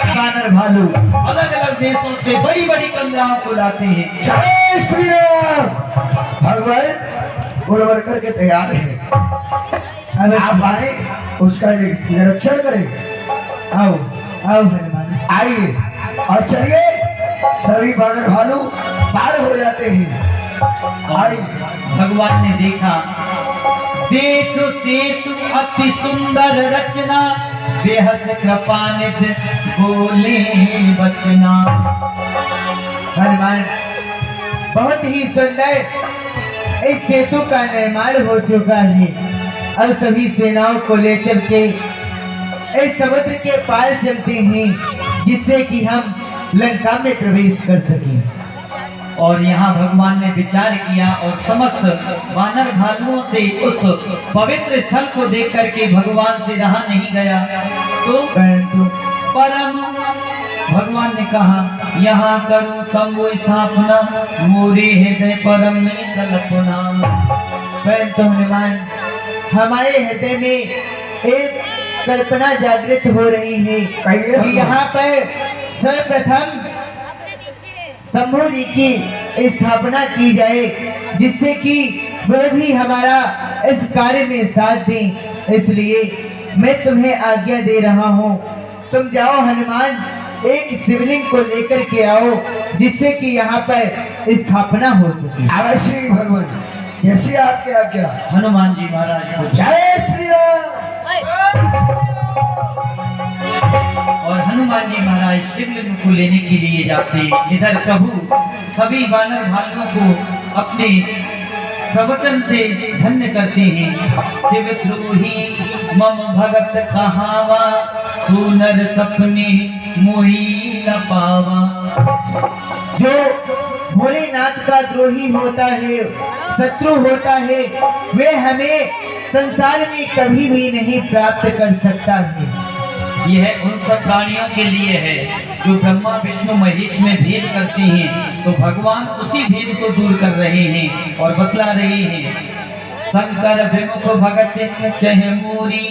वानर भालू अलग अलग देशों से बड़ी बड़ी कन्याओं को लाते हैं। जय श्री राम। भगवान उड़वर करके तैयार है, आप आए उसका निरीक्षण करें। आओ आओ हनुमान, आइए और चलिए, सभी वानर भालू पार हो जाते हैं। आइए। भगवान ने देखा, देखो सेतु अति सुंदर रचना, बेहस कृपानिध बोले बचना। हनुमान, बहुत ही सुंदर इस सेतु का निर्माण हो चुका है। अब सभी सेनाओं को ले चल के इस समुद्र के पार चलते हैं, जिससे कि हम लंका में प्रवेश कर सकें। और यहाँ भगवान ने विचार किया और समस्त वानर भालुओं से उस पवित्र स्थल को देख करके भगवान से रहा नहीं गया। तो परम भगवान ने कहा, यहाँ करूं शंभु स्थापना, मोरे हृदय परम में कल्पना। परंतु हनुमान, हमारे हृदय में एक कल्पना जागृत हो रही है कि यहाँ पर सर्वप्रथम शंभु जी की स्थापना की जाए, जिससे कि वह भी हमारा इस कार्य में साथ दें। इसलिए मैं तुम्हें आज्ञा दे रहा हूँ, तुम जाओ हनुमान, एक शिवलिंग को लेकर के आओ, जिससे कि यहाँ पर स्थापना हो सके। अवश्य भगवान, जैसी आपकी आज्ञा। हनुमान जी महाराज को जय श्री राम। और हनुमान जी महाराज शिवलिंग को लेने के लिए जाते। इधर प्रभु सभी वानर भालुओं को अपने प्रवचन से धन्य करते हैं। शिवद्रोही मम भगत कहावा, सुनर सपने मोही न पावा। जो भोलेनाथ का द्रोही होता है, शत्रु होता है, वे हमें संसार में कभी भी नहीं प्राप्त कर सकता है। यह उन सब प्राणियों के लिए है जो ब्रह्मा विष्णु महेश में भेद करते हैं। तो भगवान उसी भेद को दूर कर रहे हैं और बतला रहे हैं। शंकर विमुख भगत चह मोरी,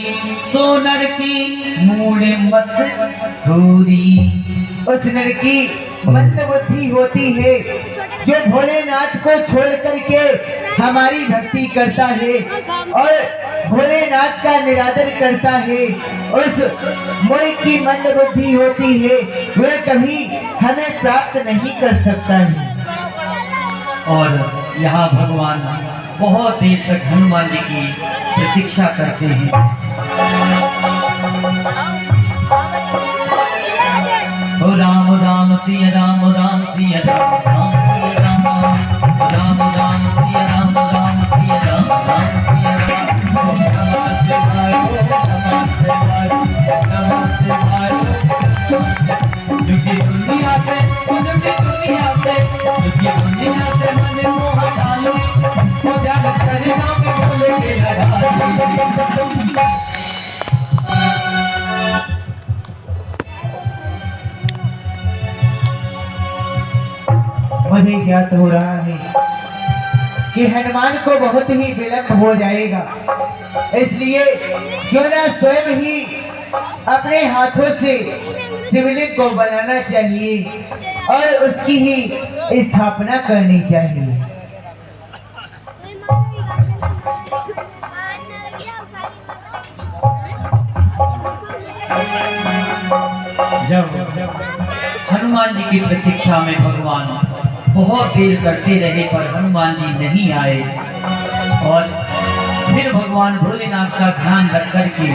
सोनर की मूड मत थोरी। उस नर की मंद बुद्धि होती है, जो भोलेनाथ को छोड़ करके हमारी भक्ति करता है और भोलेनाथ का निरादर करता है। उस मोह की मंद बुद्धि होती है, वह कभी हमें प्राप्त नहीं कर सकता है। और यहाँ भगवान बहुत देर तक हनुमान जी की प्रतीक्षा करते हैं। ओ राम राम सिया राम, राम सिया राम, राम सिया राम, राम राम सिया राम, राम सिया राम, राम सिया राम। नमः शिवाय, नमः शिवाय, नमः शिवाय। दुखी दुनिया से, दुखी दुनिया से, दुखी दुनिया से मन मोह डालो, तो जान करे नाम बोले के लगा। मुझे ज्ञात हो रहा है कि हनुमान को बहुत ही विलंब हो जाएगा, इसलिए क्यों ना स्वयं ही अपने हाथों से शिवलिंग को बनाना चाहिए और उसकी ही स्थापना करनी चाहिए। जब हनुमान जी की प्रतीक्षा में भगवान बहुत देर करते रहे पर हनुमान जी नहीं आए, और फिर भगवान भोलेनाथ का ध्यान रख करके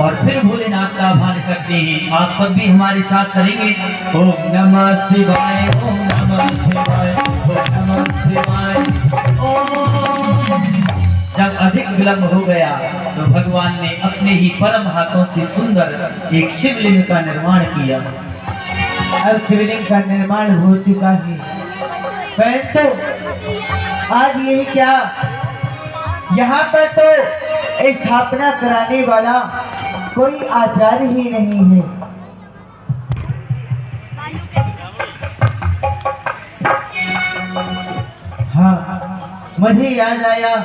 और फिर भोलेनाथ का आह्वान करते हैं। आप सब भी हमारे साथ करेंगे। ओम नमः शिवाय, ओम नमः शिवाय, ओम नमः शिवाय। जब अधिक विलंब हो गया तो भगवान ने अपने ही परम हाथों से सुंदर एक शिवलिंग का निर्माण किया। अब शिवलिंग का निर्माण हो चुका है, परंतु आज यही क्या, यहाँ पर तो स्थापना कराने वाला कोई आचार्य ही नहीं है। हाँ, मुझे याद आया,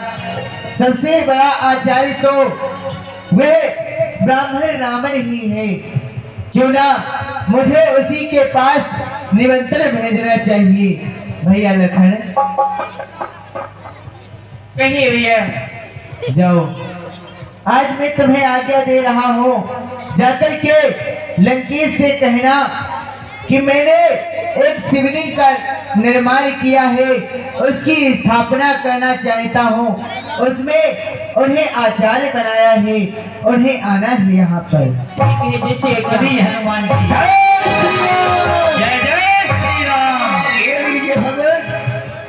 सबसे बड़ा आचार्य तो वह ब्राह्मण रावण ही है। क्यों ना मुझे उसी के पास निमंत्रण भेजना चाहिए। भैया लखन, कहिए भैया। जाओ, आज मैं तुम्हें आज्ञा दे रहा हूँ, जाकर के लंकेश से कहना कि मैंने एक शिवलिंग का निर्माण किया है, उसकी स्थापना करना चाहता हूँ, उसमें उन्हें आचार्य बनाया है, उन्हें आना है यहाँ पर। जैसे कभी हनुमान की जय जय श्री राम। ये लीजिए भगवान,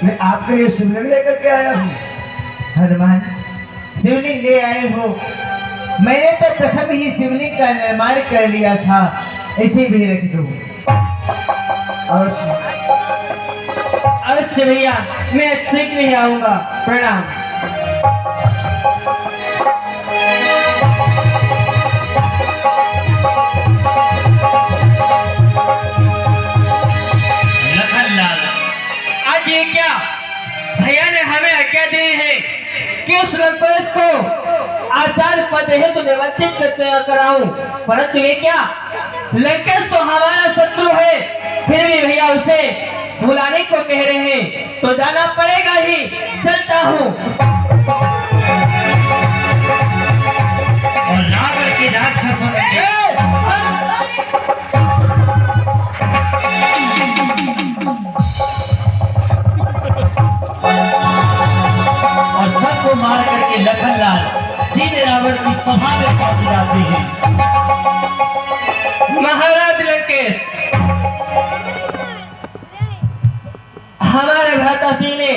मैं आपके लिए शिवलिंग लेकर के आया हूँ। हनुमान, शिवलिंग ले आए हो? मैंने तो प्रथम ही शिवलिंग का निर्माण कर लिया था, इसे भी रख दो। अवश्य अवश्य भैया, मैं अच्छे के लिए आऊंगा। प्रणाम। लखनलाल, आज ये क्या भैया ने हमें आज्ञा दी है कि उस लंकेश को आचार्य पद है तो निमंत्रित कराऊं, परंतु ये क्या, लंकेश तो हमारा शत्रु है, फिर भी भैया उसे बुलाने को कह रहे हैं, तो जाना पड़ेगा ही। चलता हूँ। और रावण के राक्षसों ने और सबको मार करके लखनलाल सीधे रावण की सभा में पहुंच जाते हैं। महाराज लंकेश, हमारे भ्राता सिंह ने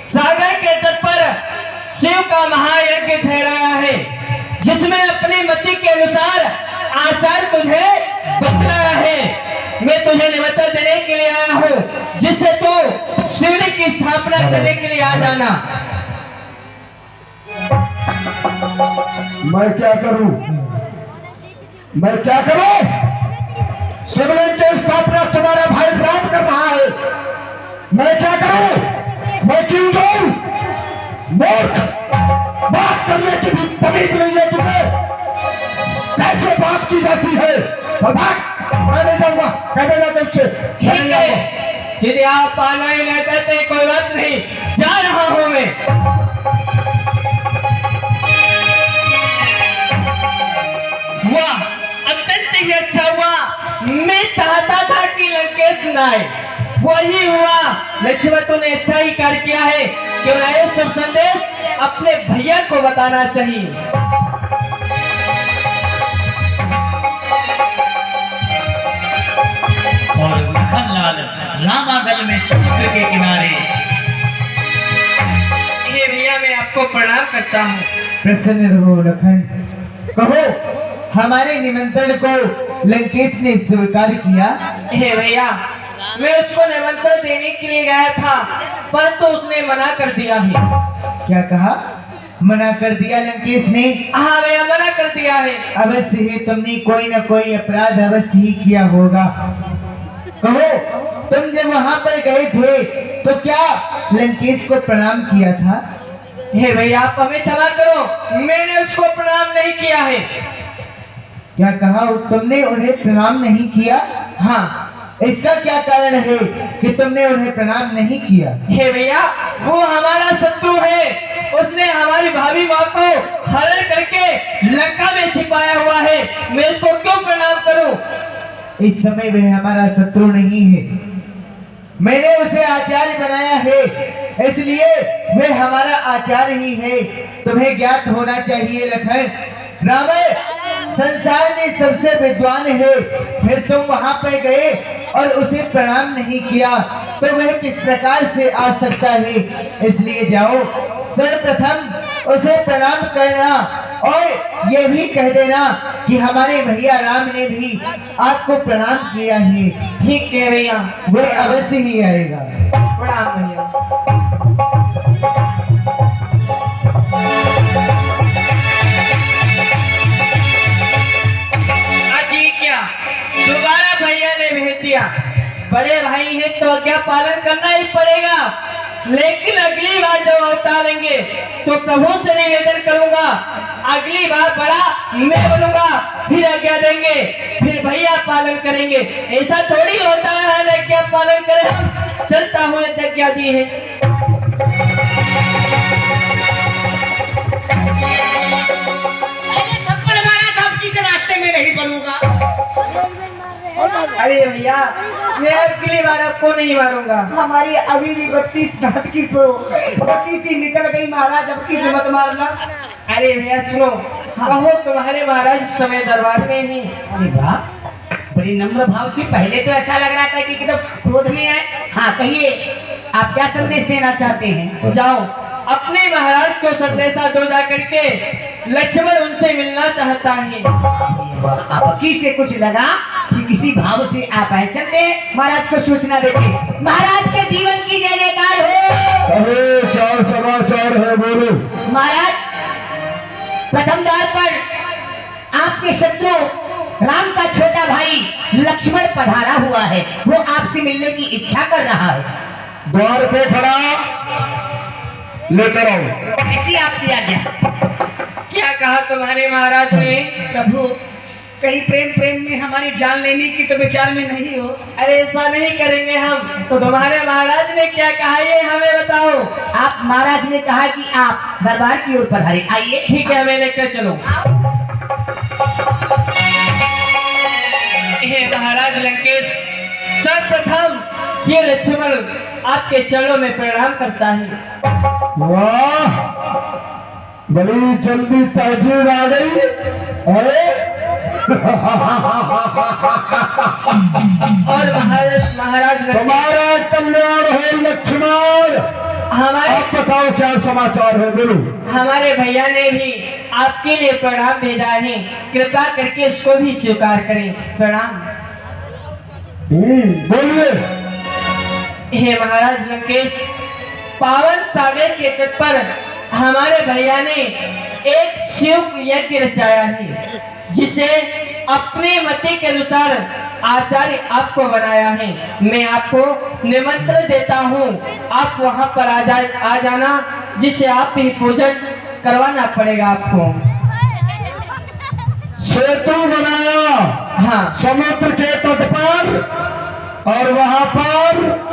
सागर के तट पर शिव का महायज्ञ ठहराया है, जिसमें अपनी मति के अनुसार आचार्य तुझे बतलाया है। मैं तुझे निमंत्रण देने के लिए आया हूँ, जिससे तू शिवलिंग की स्थापना करने के लिए आ जाना। मैं क्या करूं? मैं क्या करूं? शिवलिंग की स्थापना तुम्हारा भाई राम कर रहा है, मैं क्या करूं? मैं क्यों जाऊं? मूर्ख, बात करने की भी तमीज नहीं है तुम्हें। कैसे बात की जाती है? तो भाग, मैं नहीं जाऊंगा, कहने लगा उससे। ठीक है, यदि आप पाना ही नहीं करते कोई बात नहीं, जा रहा हूं मैं। वाह, अत्यंत ही अच्छा हुआ। मैं चाहता था कि लंकेश न आए, वही हुआ। लक्ष्मण तूने अच्छा ही कार्य किया है, क्यों ना ये शुभ संदेश अपने भैया को बताना चाहिए। और लखनलाल रामागल में समुद्र के किनारे। ये भैया, मैं आपको प्रणाम करता हूँ। प्रसन्न रहो लखन, कहो हमारे निमंत्रण को लंकेश ने स्वीकार किया? हे भैया, मैं उसको निमंत्रण देने के लिए गया था, परंतु उसने मना कर दिया है। क्या कहा? मना कर दिया लंकेश ने? हाँ भैया, मना कर दिया है। अवश्य ही तुमने कोई न कोई अपराध अवश्य ही किया होगा। कहो, तुम जब वहां पर गए थे तो क्या लंकेश को प्रणाम किया था? हे भैया, आप हमें क्षमा करो, मैंने उसको प्रणाम नहीं किया है। क्या कहा? तुमने उन्हें प्रणाम नहीं किया? हाँ। इसका क्या कारण है कि तुमने उन्हें प्रणाम नहीं किया? हे भैया, वो हमारा शत्रु है, उसने हमारी भाभी माँ को हरण करके लंका में छिपाया हुआ है, मैं उसको क्यों प्रणाम करूं? इस समय वह हमारा शत्रु नहीं है, मैंने उसे आचार्य बनाया है, इसलिए वह हमारा आचार्य ही है। तुम्हें ज्ञात होना चाहिए लखन, रावण संसार में सबसे विद्वान है, फिर तुम वहां पर गए और उसे प्रणाम नहीं किया तो वह किस प्रकार से आ सकता है? इसलिए जाओ, सर्वप्रथम उसे प्रणाम करना और ये भी कह देना कि हमारे भैया राम ने भी आपको प्रणाम किया है। ठीक है भैया, वह अवश्य ही आएगा। प्रणाम भैया। अजी क्या, दोबारा भैया ने भेज दिया। बड़े भाई हैं तो आज्ञा पालन करना ही पड़ेगा। लेकिन अगली बार जब अवतारेंगे तो प्रभु से निवेदन करूंगा, अगली बार बड़ा मैं बनूंगा, फिर आज्ञा देंगे, फिर भैया पालन करेंगे। ऐसा थोड़ी होता है ना क्या पालन करें हम। चलता हूँ आज्ञा दी है। पहले थप्पड़ मारा था, अब किस रास्ते में नहीं बनूंगा। अरे भैया मैं अगली बार आपको नहीं मारूंगा। हमारी अभी भी 32 दांत की पट्टी सी निकल गई महाराज, अब किस मत मारना। अरे भैया सुनो, कहो तुम्हारे महाराज इस समय दरबार में ही। अरे वाह, बड़ी नम्र भाव से। पहले तो ऐसा लग रहा था कि एकदम क्रोध में है। हाँ कहिए, आप क्या संदेश देना चाहते हैं? जाओ अपने महाराज को संदेशा दो जा करके, लक्ष्मण उनसे मिलना चाहता है। आपकी से कुछ लगा कि किसी भाव से आप आए, चलते महाराज को सूचना देते। महाराज के जीवन की जय जयकार हो। अरे क्या समाचार है, बोलो। महाराज, प्रथम द्वार पर आपके शत्रु राम का छोटा भाई लक्ष्मण पधारा हुआ है। वो आपसे मिलने की इच्छा कर रहा है। द्वार पे खड़ा, लेकर आओ। ऐसी आपकी आज्ञा। क्या कहा तुम्हारे महाराज ने? प्रभु, कहीं प्रेम प्रेम में हमारी जान लेने की तो विचार में नहीं हो। अरे ऐसा नहीं करेंगे हम। तो तुम्हारे महाराज ने क्या कहा ये हमें बताओ। आप महाराज ने कहा कि आप दरबार की ओर पधारे। आइए। ठीक है, हमें लेकर चलो। हे महाराज लंकेश, सर्वप्रथम ये लक्ष्मण आपके चरणों में प्रणाम करता है। वाह, बड़ी जल्दी तहजीब आ गई। अरे और महाराज तुम्हारा कल्याण हो लक्ष्मण। हमारे आप बताओ क्या समाचार है, बोलो। हमारे भैया ने भी आपके लिए प्रणाम भेजा है, कृपा करके इसको भी स्वीकार करें। प्रणाम। बोलिए। हे महाराज लंकेश, पावन सागर के तट पर हमारे भैया ने एक शिव यज्ञ रचाया है, जिसे अपने मति के अनुसार आचार्य आपको बनाया है। मैं आपको निमंत्रण देता हूँ, आप वहाँ पर आ जाना, जिसे आप ही पूजन करवाना पड़ेगा आपको। सेतु बनाया, हाँ, समुद्र के तट पर, और वहां पर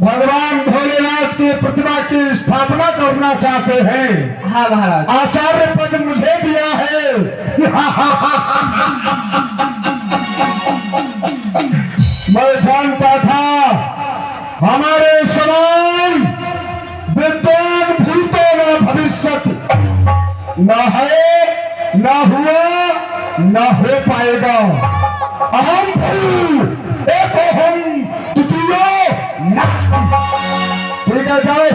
भगवान भोलेनाथ की प्रतिमा की स्थापना करना चाहते हैं। हाँ महाराज। आचार्य पद मुझे दिया है। मैं जानता था हमारे समान विद्वान भूतो न भविष्यत, न है, न हुआ, न हो पाएगा। अहम भू एको हम तुतियो नक्षम। ठीक है, जाओ,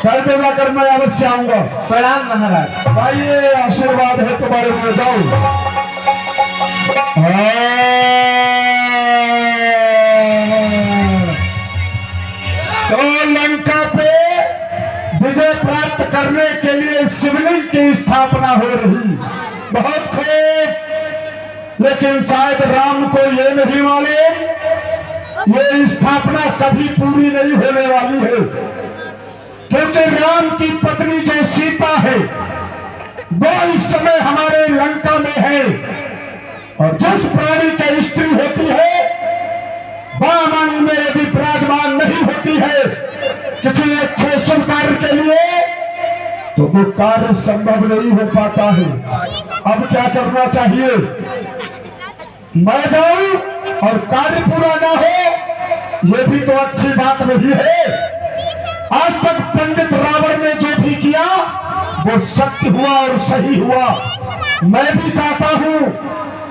कल देवला कर मैं अवश्य आऊंगा। प्रणाम महाराज। भाई ये आशीर्वाद है तुम्हारे में, जाओ। तो लंका पे विजय प्राप्त करने के लिए शिवलिंग की स्थापना हो रही। बहुत खूब, लेकिन शायद राम को ये नहीं मालूम ये स्थापना कभी पूरी नहीं होने वाली है, क्योंकि राम की पत्नी जो सीता है वो इस समय हमारे लंका में है, और जिस प्राणी की स्त्री होती है वामन में यदि विराजमान नहीं होती है किसी अच्छे शुभ कार्य के लिए, तो वो कार्य संभव नहीं हो पाता है। अब क्या करना चाहिए? मैं जाऊं और कार्य पूरा ना हो, ये भी तो अच्छी बात नहीं है। आज तक पंडित रावण ने जो भी किया वो सत्य हुआ और सही हुआ। मैं भी चाहता हूं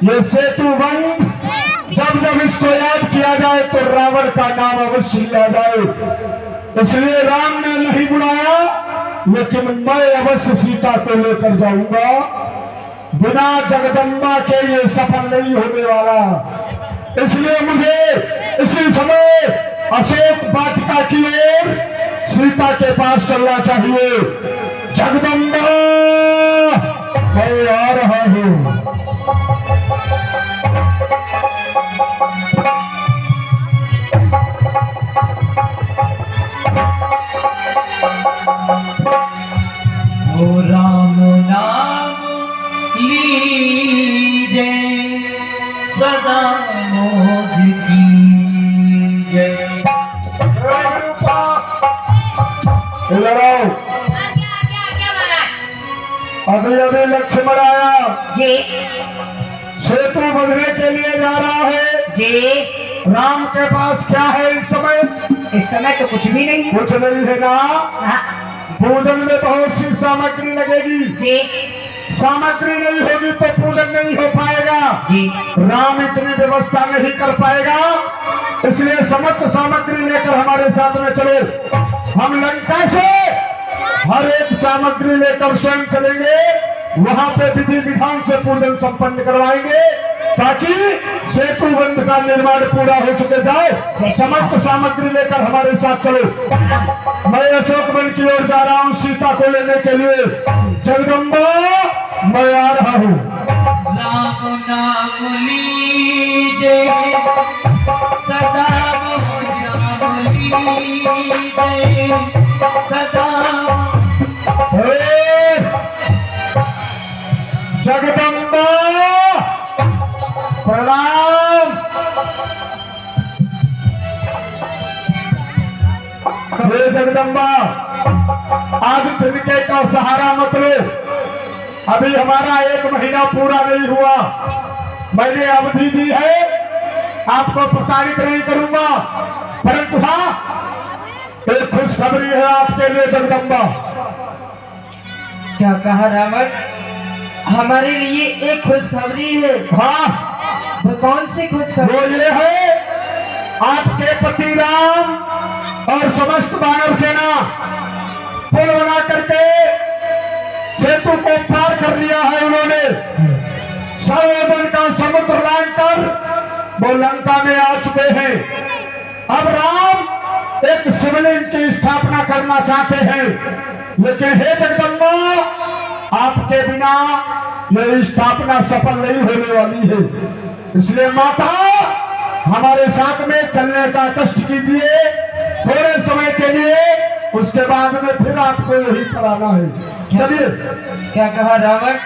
ये सेतु बंद, जब जब इसको याद किया जाए तो रावण का नाम अवश्य लिया जाए। इसलिए राम ने नहीं बुलाया, लेकिन मैं अवश्य सीता को लेकर जाऊंगा। बिना जगदम्बा के ये सफल नहीं होने वाला। इसलिए मुझे इसी समय अशोक वाटिका की ओर सीता के पास चलना चाहिए। जगदम्बा, मैं आ रहा हूं। हो राम नाम लीजे सदा मोज की जय। इधर आओ। अभी अभी लक्ष्मण आया जी सेतु बंधने के लिए जा रहा है। जी राम के पास क्या है इस समय? इस समय तो कुछ भी नहीं। कुछ नहीं है ना। हाँ, पूजन में बहुत सी सामग्री लगेगी। जी सामग्री नहीं होगी तो पूजन नहीं हो पाएगा। जी राम इतनी व्यवस्था नहीं कर पाएगा, इसलिए समस्त सामग्री लेकर हमारे साथ में चलो। हम लंका से हर एक सामग्री लेकर स्वयं चलेंगे, वहां पे विधि विधान से पूजन संपन्न करवाएंगे ताकि सेतु बंध का निर्माण पूरा हो चुके जाए। समस्त सामग्री लेकर हमारे साथ चलो। मैं अशोक वन की ओर जा रहा हूँ सीता को लेने के लिए। जगदम्बा मैं आ रहा हूँ। राम नाम लीजे सदा राम लीजे सदा। जगदम्बा प्रणाम। हे जगदम्बा आज तिनके का सहारा मत लो। अभी हमारा 1 महीना पूरा नहीं हुआ। मैंने अवधि दी है, आपको प्रताड़ित नहीं करूंगा। परंतु हाँ, एक खुशखबरी है आपके लिए जगदम्बा। क्या कहा रावण? हमारे लिए एक खुशखबरी है। हाँ, वो कौन सी खुशखबरी? वो ये है आपके पति राम और समस्त वानर सेना पुल बना करके सेतु को पार कर लिया है। उन्होंने सर्वजन का समुद्र लांघ कर वो लंका में आ चुके हैं। अब राम एक शिवलिंग की स्थापना करना चाहते हैं, लेकिन हे जगदम्बा आपके बिना यह स्थापना सफल नहीं होने वाली है। इसलिए माता हमारे साथ में चलने का कष्ट कीजिए थोड़े समय के लिए, उसके बाद में फिर आपको यही कराना है। चलिए। क्या कहा रावण?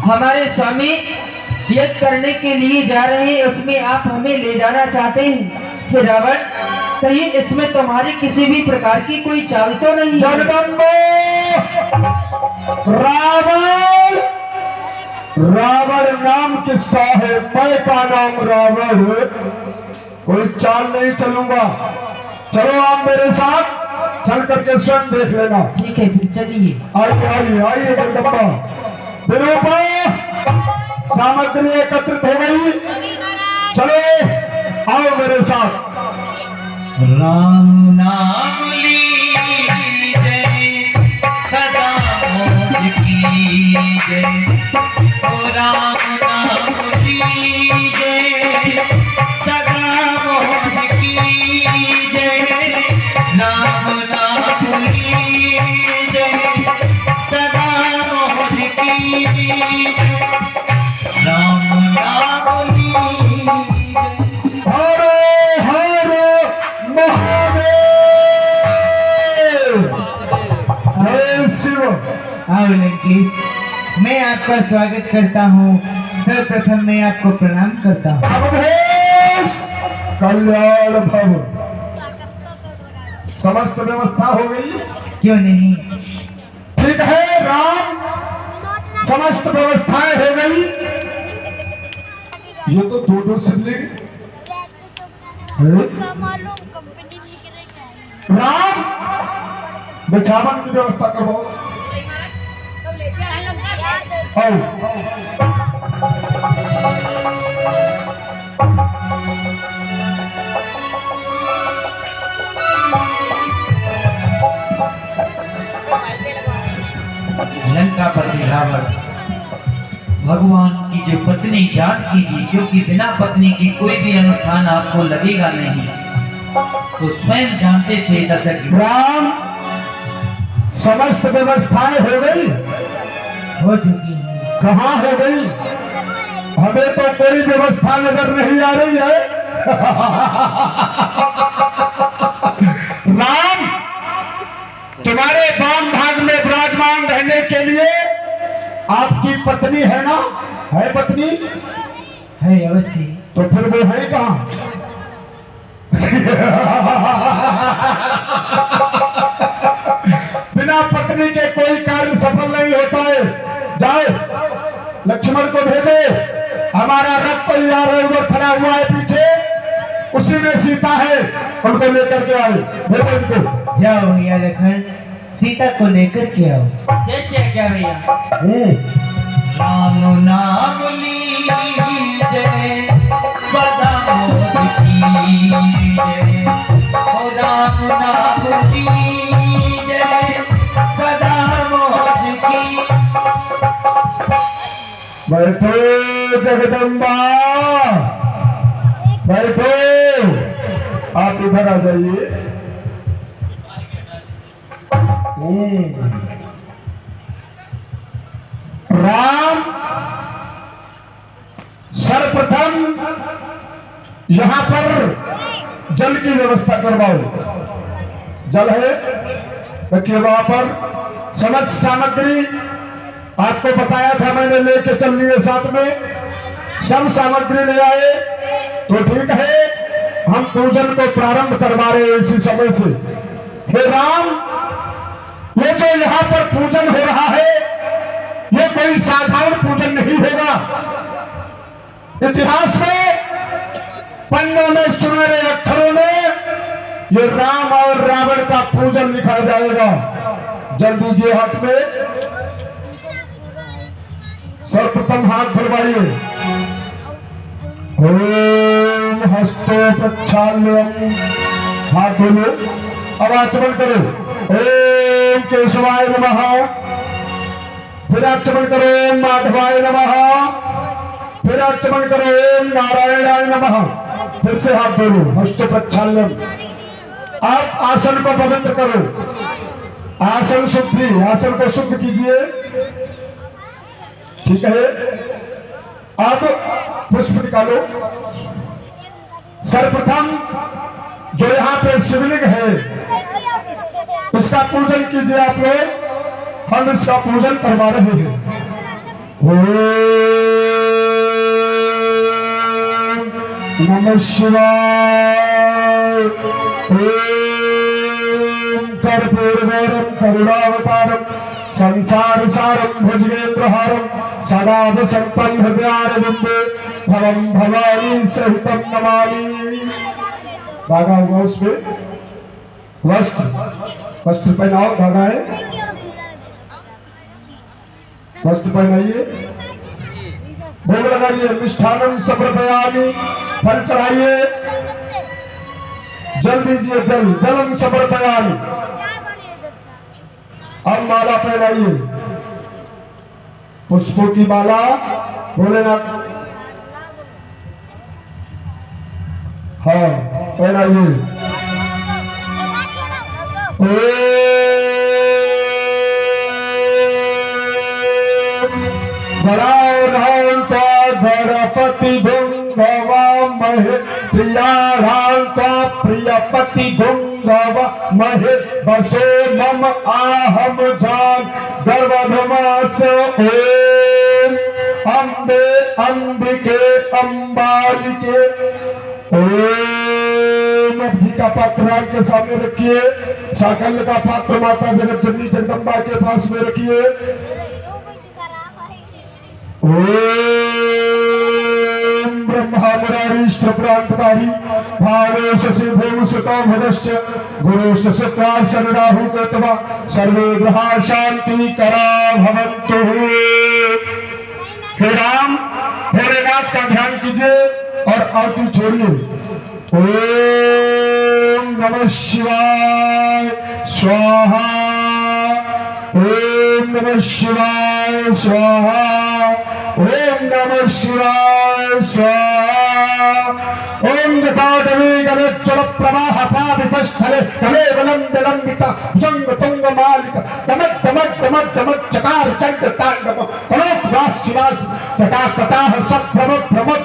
हमारे स्वामी यज्ञ करने के लिए जा रहे हैं, उसमें आप हमें ले जाना चाहते हैं कि रावण कहीं इसमें तुम्हारी किसी भी प्रकार की कोई चाल तो नहीं है? जगदम्बा रावण, रावण नाम किसका है? मैं का नाम रावण है। कोई चाल नहीं चलूंगा। चलो आप मेरे साथ चल करके स्वयं देख लेना। ठीक है फिर चलिए। आइए आइए आइए जगदम्बा। विरूपा सामग्री एकत्रित हो गई, चलो आओ मेरे साथ। राम नाम लीजे सदा मोज की जय। हो राम नाम लीजे सदा मोज की जय। राम नाम लीजे सदा मोज की जय। राम नाम लीजे। हरे हरे महादेव। हरे शिव। आओ लंकेश, मैं आपका स्वागत करता हूँ। सर्वप्रथम मैं आपको प्रणाम करता हूँ। अवधेश कल्याण भव। समस्त व्यवस्था हो गई? क्यों नहीं? ठीक है राम, समस्त व्यवस्थाएं हो गई। ये तो दो शिवलिंग मालूम कंपनी में करेगा। राम बिछावन की व्यवस्था करवाओ। सब लेके आए लंका से। आओ। लंकापति रावण भगवान की जो पत्नी जात कीजिए, क्योंकि बिना पत्नी की कोई भी अनुष्ठान आपको लगेगा नहीं, तो स्वयं जानते थे दशरथ जी। राम समस्त व्यवस्थाएं हो गई? हो चुकी है। कहाँ हो गई? हमें तो कोई व्यवस्था नजर नहीं आ रही है। राम तुम्हारे वाम भाग में विराजमान रहने आपकी पत्नी है ना? है पत्नी? है अवश्य। तो फिर वो है कहाँ? बिना पत्नी के कोई कार्य सफल नहीं होता है। जाए लक्ष्मण को भेजे, हमारा रथ तैयार है, उधर खड़ा हुआ है पीछे, उसी में सीता है, उनको लेकर के आए। भेजो उनको। जाओ भैया लखन, सीता को लेकर के आओ। जैसे क्या भैया? राम नाम लीजिए सदा मोद की जय। ओ राम नाम लीजिए सदा मोद की। बैठो जगदम्बा, बैठो। आप इधर आ जाइए। राम, सर्वप्रथम यहां पर जल की व्यवस्था करवाओ। जल है, रखिए वहां पर। समस्त सामग्री आपको बताया था मैंने, लेके चलनी है साथ में। सब सामग्री ले आए तो ठीक है। हम पूजन को प्रारंभ करवा रहे हैं इसी समय से। हे राम, ये जो यहाँ पर पूजन हो रहा है, ये कोई साधारण पूजन नहीं होगा। इतिहास में पन्नों में सुनहरे अक्षरों में ये राम और रावण का पूजन लिखा जाएगा। जल दीजिए हाथ में। सर्वप्रथम हाथ धरवाइए। ओम हस्तो प्रक्षाल्यम, हाथ धोलो। अब आचमन करो। ओम केशवाय नमः। फिर आचमन करो ओम माधवाय नमः। फिर आचमन करो ओम नारायणाय नमः। फिर से हाथ धोलो, हस्त प्रक्षाल्यम। आप आसन को पवित्र करो। आसन शुद्धि, आसन को शुद्ध कीजिए। ठीक है। अब पुष्प निकालो। सर्वप्रथम जो यहाँ पे शिवलिंग है, इसका पूजन कीजिए आप लोग। हम इसका पूजन करवा रहे हैं। ओम नमः शिवाय। ओम कर्पूरगौरम करुणावतारम संसार सारम भुजगेन्द्रहारम सदा वसंतम हृदयारविंदे भवम भवानी सहितम नमामि। धागा होगा उसमें, वस्त्र वस्त्र पहनाओ। धागा है, वस्त्र पहनाइए। भोग लगाइए। मिष्ठानम समर्पयामि, फल चढ़ाइए। जल दीजिए, जल जलम समर्पयामि। अब माला पहनाइए, पुष्पों की माला। भोलेनाथ, हाँ पहनाइए। गणपति गुंगवा महे प्रियाराम का प्रियपति गुंगवा महे बसो मम आहम जान गर्वधमास। ओम अम्बे अंबिके अम्बालिके। ओम अभी का पात्र के सामने रखिए। साकल्य का पात्र माता जगत जननी जगदम्बा के पास में रखिए। ओम ब्रह्मा मुरारीष्ट प्रांतकारी भावेश सिद्धेम सुतम भदश्च गुरुश्च शुक्रासन राहु केतवा सर्वे ग्रहा शांति करा भवन्तु। हे राम, भोलेनाथ का ध्यान कीजिए और आरती छोड़िए। ओम नमः शिवाय स्वाहा। ओम नमः शिवाय स्वाहा। ओम नमः शिवाय स्वाहा। ओम जटाटवी गलज्जल प्रवाह पावितस्थले तले विलंबित भुजंग तुंग मालिक दमक दमक दमक दमक चकार चंड तांडव तलोक वास शिवास तटा कटाह सब प्रमक प्रमक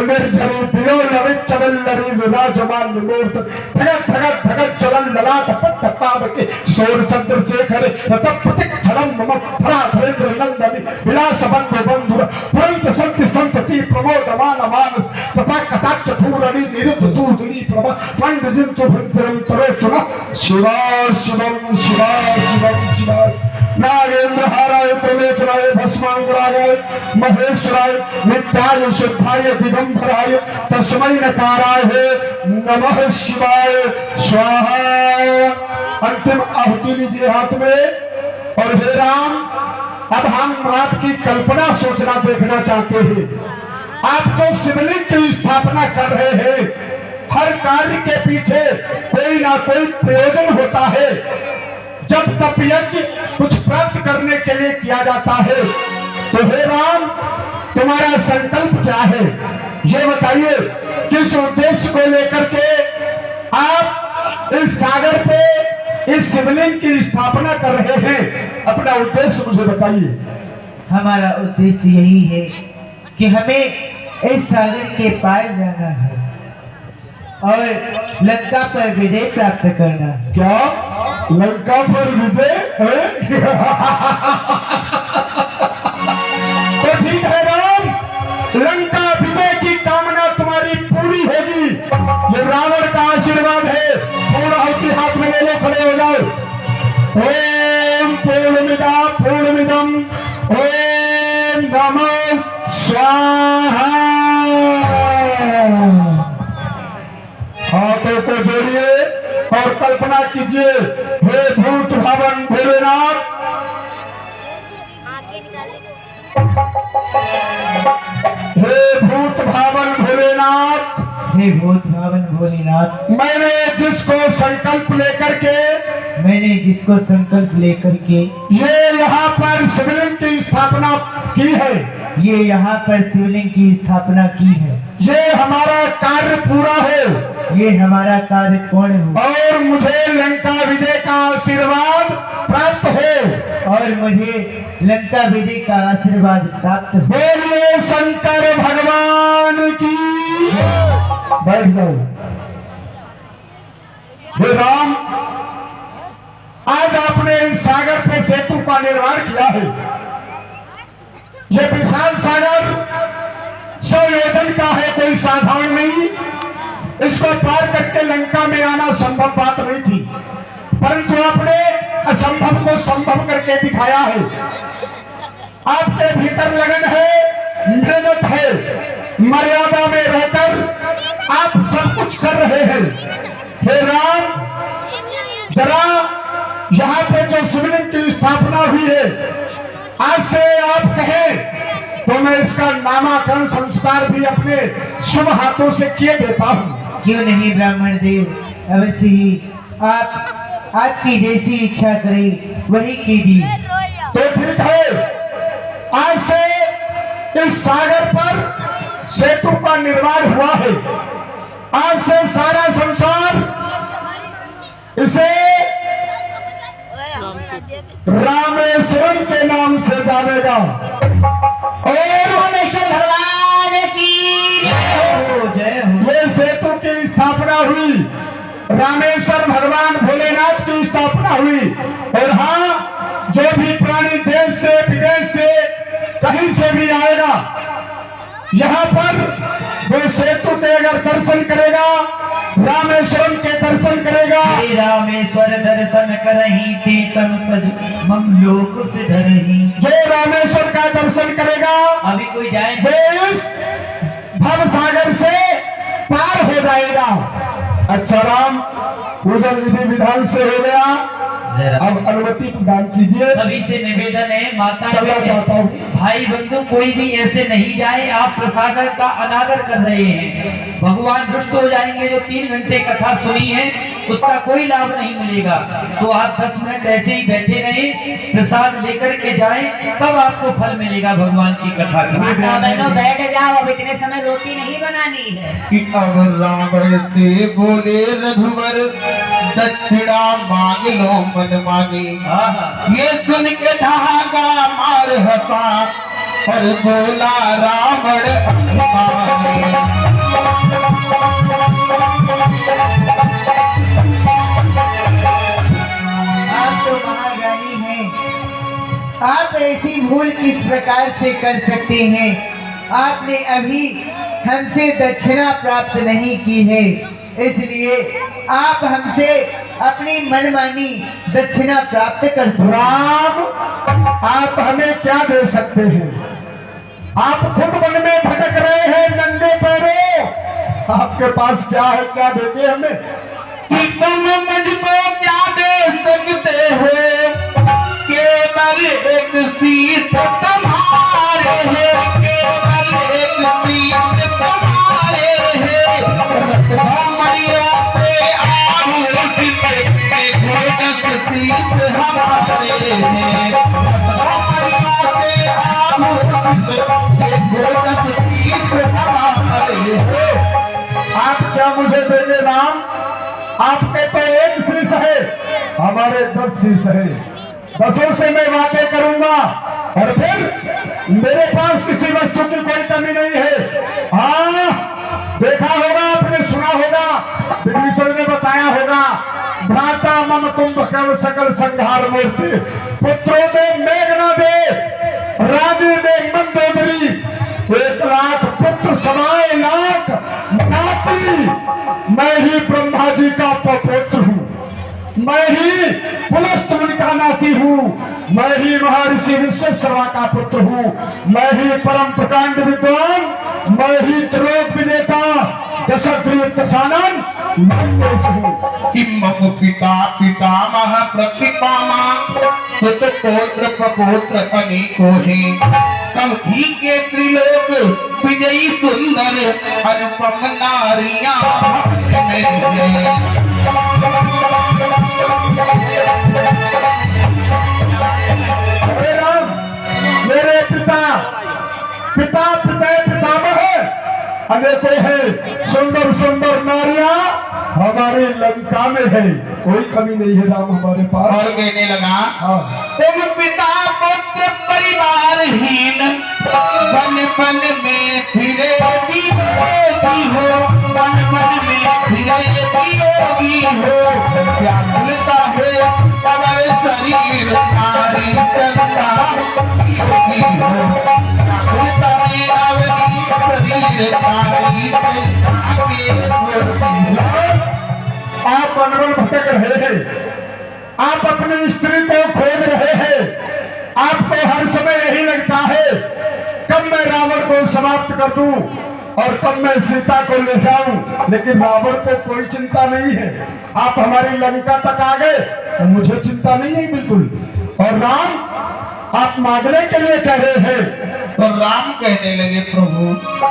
निर्झरी प्रियो लविच्च वल्लरी विराजमान मूर्त धगत धगत धगत चलन ललाट पट्ट पावके सोर चंद्रशेखर रत प्रतीक छलम मम फला धरेंद्र नंदनी विलास बंधु बंधु पुरंत संति संतति प्रमोदमान मानस तथा कटाक्ष पूरणी निरुद्ध दूधनी प्रभा पंड जिंतु भृंतरम तरोतुम शिवा शिवम शिवा शिवम शिवा नागेंद्र हाराय त्रिनेत्राय भस्मांगराय महेश्वराय नित्याय शुद्धाय दिगंबराय तस्मै नकाराय नमः शिवाय स्वाहा। अंतिम आहुति लीजिए हाथ में। और हे राम, अब हम आपकी कल्पना सोचना देखना चाहते हैं। आप जो शिवलिंग की स्थापना कर रहे हैं, हर कार्य के पीछे कोई ना कोई प्रयोजन होता है। जब तप यज्ञ कुछ प्राप्त करने के लिए किया जाता है, तो हे राम, तुम्हारा संकल्प क्या है ये बताइए। किस उद्देश्य को लेकर के आप इस सागर पे इस शिवलिंग की स्थापना कर रहे हैं, अपना उद्देश्य मुझे बताइए। हमारा उद्देश्य यही है कि हमें इस सागर के पार जाना है और लंका पर विजय प्राप्त करना है। क्या लंका पर विजय है? तो ठीक है राम, लंका विजय की कामना तुम्हारी पूरी होगी। ये रावण का आशीर्वाद है। पूर्ण आहुति हाथ में ले लो, खड़े हो जाओ। ओम पूर्णमिदा पूर्णमिदम ओम नमः स्वाहा। हाथों को जोड़िए और कल्पना कीजिए, हे भूत भवन भोलेनाथ, हे भूत भावन भोलेनाथ, हे भूत भावन भोलेनाथ, मैंने जिसको संकल्प लेकर के ये यहाँ पर शिवलिंग की स्थापना की है, ये यहाँ पर शिवलिंग की स्थापना की है, ये हमारा कार्य पूरा हो, ये हमारा कार्य पूर्ण हो और मुझे लंका विजय का आशीर्वाद प्राप्त हो, और मुझे लंका विजय का आशीर्वाद प्राप्त हो। बोलिए शंकर भगवान की। बैठ जाओ। हे राम, आज आपने इस सागर पे सेतु का निर्माण किया है। यह विशाल सागर 100 योजन का है, कोई साधारण नहीं। इसको पार करके लंका में आना संभव बात नहीं थी, परंतु आपने असंभव को संभव करके दिखाया है। आपके भीतर लगन है, मेहनत है, मर्यादा में रहकर आप सब कुछ कर रहे हैं। हे राम, जरा यहाँ पे जो शिवलिंग की स्थापना हुई है, आज से आप कहें तो मैं इसका नामाकरण संस्कार भी अपने शुभ हाथों से किए देता हूँ। क्यों नहीं ब्राह्मण देव, अवश्य ही आप आपकी जैसी इच्छा करें वही कीजिए। तो ठीक है, आज से इस सागर पर सेतु का निर्माण हुआ है। आज से सारा संसार इसे रामेश्वरम के नाम से जानेगा। और रामेश्वर भगवान की जय हो। ये सेतु की स्थापना हुई, रामेश्वर भगवान भोलेनाथ की स्थापना हुई। और हाँ, जो भी प्राणी देश से विदेश से कहीं से भी आएगा, यहाँ पर वो सेतु के अगर दर्शन करेगा, रामेश्वरम के दर्शन करेगा। रामेश्वर दर्शन करही ते तन तज मम लोक से धरही। जो रामेश्वर का दर्शन करेगा, अभी कोई जाए देश भव सागर से पार हो जाएगा। अच्छा राम, पूजन विधि विधान से हो गया, अब अनुमति प्रदान कीजिए। सभी से निवेदन है, माता चलना चाहता हूँ। भाई बंधु कोई भी ऐसे नहीं जाए, आप प्रसाद का अनादर कर रहे हैं, भगवान रुष्ट हो जाएंगे। जो 3 घंटे कथा सुनी है उसका कोई लाभ नहीं मिलेगा। तो आप 10 मिनट ऐसे ही बैठे रहें, प्रसाद लेकर के जाएं, तब आपको फल मिलेगा भगवान की कथा का। माता बहनों बैठ जाओ, अब इतने समय रोटी नहीं बनानी है। कि अब रावण से बोले रघुवर दक्षिणा मांग लो मन मानी। ये सुन के धागा मार हंसा और बोला रावण अभिमानी। आप तो महारानी हैं, आप ऐसी भूल किस प्रकार से कर सकते हैं? आपने अभी हमसे दक्षिणा प्राप्त नहीं की है, इसलिए आप हमसे अपनी मनमानी दक्षिणा प्राप्त कर सकते हैं। राम, आप हमें क्या दे सकते हैं? आप खुद वन में भटक रहे हैं नंगे पैरों, आपके पास क्या है, क्या देंगे हमें? कि तुम मुझको क्या दे सकते हो? केवल एक शीश तुम्हारे है, केवल एक शीश तुम्हारे है। रत्नमणियों से आभूषित देखो दस शीश हमारे हैं। रत्नमणियों से आभूषित देखो दस शीश हमारे हैं। आप क्या मुझे देंगे राम? आपके तो एक शीश है, हमारे 10 शीश है। 10 से मैं बातें करूंगा और फिर मेरे पास किसी वस्तु की कोई कमी नहीं है। हाँ, देखा होगा आपने, सुना होगा, विभीषण ने बताया होगा, भ्राता मम कुंभकर्ण सकल संहार मूर्ति, पुत्रों में मेघना दे, रानी में मंदोदरी, 1 लाख पुत्र समाए लाख नाती। मैं ही ब्रह्मा जी का पुत्र हूँ, मैं ही पुलस्त मुनि का नाती हूँ, मैं ही महर्षि विश्वेश्वरा का पुत्र हूँ, मैं ही परम प्रकांड विद्वान, मैं ही त्रिलोक विजेता दशग्रीव दशानन मंगेश हूँ। मम पिता पितामह प्रतिपामा सुत पौत्र प्रपौत्र अनेको हैं। तब ही के त्रिलोक विजयी सुंदर अनुपम नारियां भक्त में हैं। मेरे पिता पिता पिता पितामह अनेकों है, सुंदर सुंदर नारियां हमारी लंका में है, कोई कमी नहीं है राम हमारे पास। और कहने लगा, तुम पिता पुत्र परिवारहीन बन बन में फिरे वियोगी हो, बन बन में फिरे वियोगी हो। क्या मिलता है अगर शरीर नारी चलता योगी हो, क्या मिलता है अवधि शरीर नारी आप अनबन भटक रहे हैं, आप अपनी स्त्री को खोज रहे हैं, आपको हर समय यही लगता है कब मैं रावण को समाप्त कर दूं और कब मैं सीता को ले जाऊं, लेकिन रावण को कोई चिंता नहीं है। आप हमारी लंका तक आ गए तो मुझे चिंता नहीं है बिल्कुल। और राम, आप मांगने के लिए कह रहे हैं। तो राम कहने लगे, प्रभु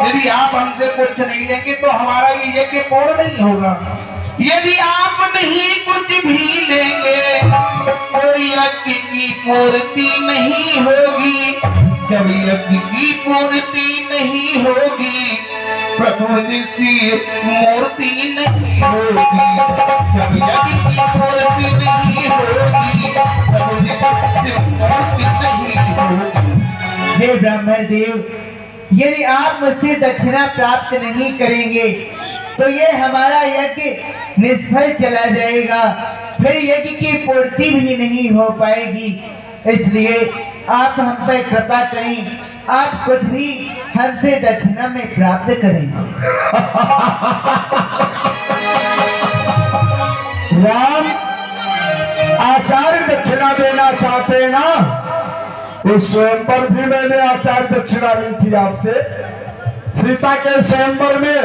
यदि आप हमसे कुछ नहीं लेंगे तो हमारा ये यज्ञ पूर्ण नहीं होगा। यदि आप नहीं कुछ भी लेंगे तो यज्ञ की पूर्ति नहीं होगी। जब यज्ञ की पूर्ति नहीं होगी प्रभु जी की मूर्ति नहीं होगी। जब यज्ञ की पूर्ति नहीं होगी प्रभु जी की मूर्ति नहीं होगी। हे ब्राह्मण देव, यदि आप मुझसे दक्षिणा प्राप्त नहीं करेंगे तो ये हमारा यज्ञ निष्फल चला जाएगा, फिर यज्ञ की पूर्ति भी नहीं हो पाएगी। इसलिए आप हम पर कृपा करें, आप कुछ भी हमसे दक्षिणा में प्राप्त करें। राम, आचार्य दक्षिणा देना चाहते ना? उस स्वयंवर भी मैंने आचार्य दक्षिणा ली थी आपसे। सीता के स्वयंवर में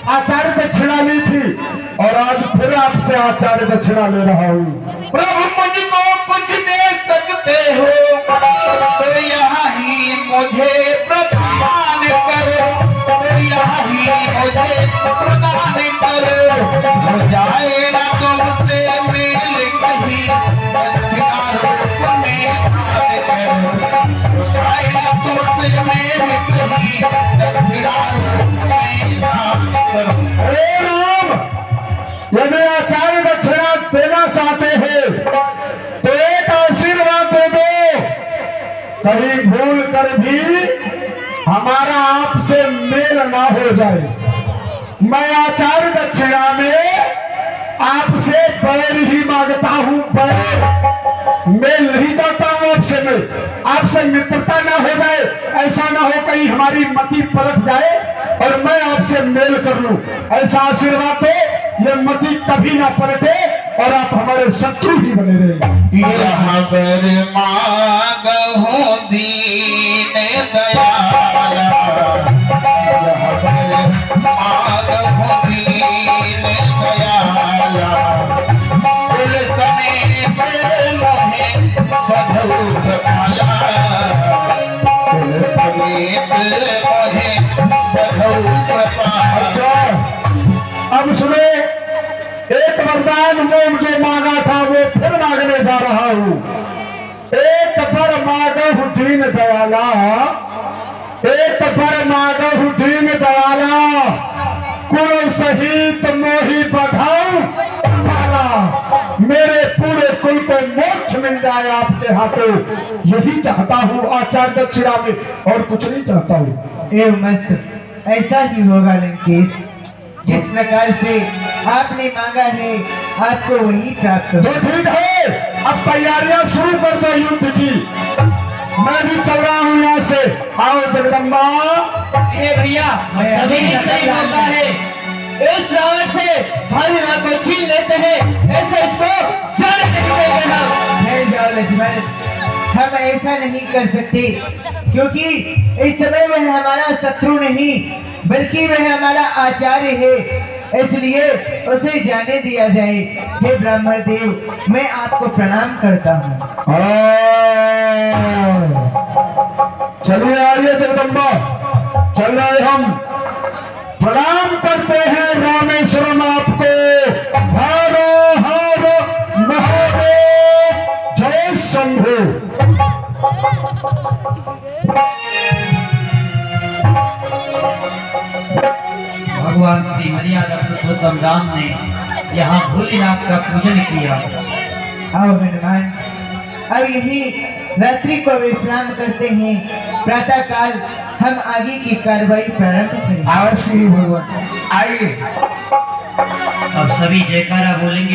आचार्य दक्षिणा ली थी और आज फिर आपसे आचार्य दक्षिणा ले रहा हूँ। प्रभु मुझको कुछ दे सकते हो तो यहाँ ही मुझे प्रदान करो, तो यहाँ ही मुझे प्रदान करो। हो जाए ना कहीं भूल कर भी हमारा आपसे मेल ना हो जाए। मैं आचार्य दक्षिणा में आपसे बैर ही मांगता हूँ, बैर। मेल नहीं चाहता हूँ आपसे, मैं आपसे मित्रता ना हो जाए, ऐसा ना हो कहीं हमारी मति पलट जाए और मैं आपसे मेल कर लूं। ऐसा आशीर्वाद दो ये मति कभी ना पलटे और आप हमारे शत्रु ही बने रहे। यहाँ पर मांगहु दीन दयाला, यहाँ पर मांगहु दीन दयाला, दिल तने पर मोहे बधौ कृपाला, दिल तने पर मोहे बधौ कृपाला। अब सुने, एक वरदान वो जो मांगा था वो फिर मांगने जा रहा हूँ। एक पर मांगहु दीन दयाला, एक पर मांगहु दीन दयाला, कुल सहित मोहि बधाऊ पाला। मेरे पूरे कुल को मोक्ष मिल जाए आपके हाथों, यही चाहता हूँ आचार्य दक्षिणा में, और कुछ नहीं चाहता हूँ। ए मस्त, ऐसा ही होगा लंकेश। जिस प्रकार से आपने मांगा है आपको वही प्राप्त तो हो। ठीक है, अब तैयारियां शुरू कर दो युद्ध की। मैं भी चल रहा हूँ यहाँ से। आओ जगदम्बा। हे भैया, अभी सही मौका है, इस रावण से भावी माँ को छीन लेते हैं, ऐसे इसको जाने नहीं देना। ठहर जाओ लक्ष्मण, हम ऐसा नहीं कर सकते, क्योंकि इस समय वह हमारा शत्रु नहीं बल्कि वह हमारा आचार्य है, इसलिए उसे जाने दिया जाए। हे ब्राह्मण देव, मैं आपको प्रणाम करता हूँ। चलिए आइए जगदम्बा, चल रहे हम। प्रणाम करते हैं रामेश्वरम आपको। हारो हारो महादेव, जय शंभु। भगवान श्री मर्यादा पुरुषोत्तम राम ने यहाँ भोलेनाथ का पूजन किया। आओ हनुमान, अब यही रात्रि को विश्राम करते हैं, प्रातः काल हम आगे की कार्रवाई प्रारंभ करें। श्री भगवान आइए। अब सभी जयकारा बोलेंगे।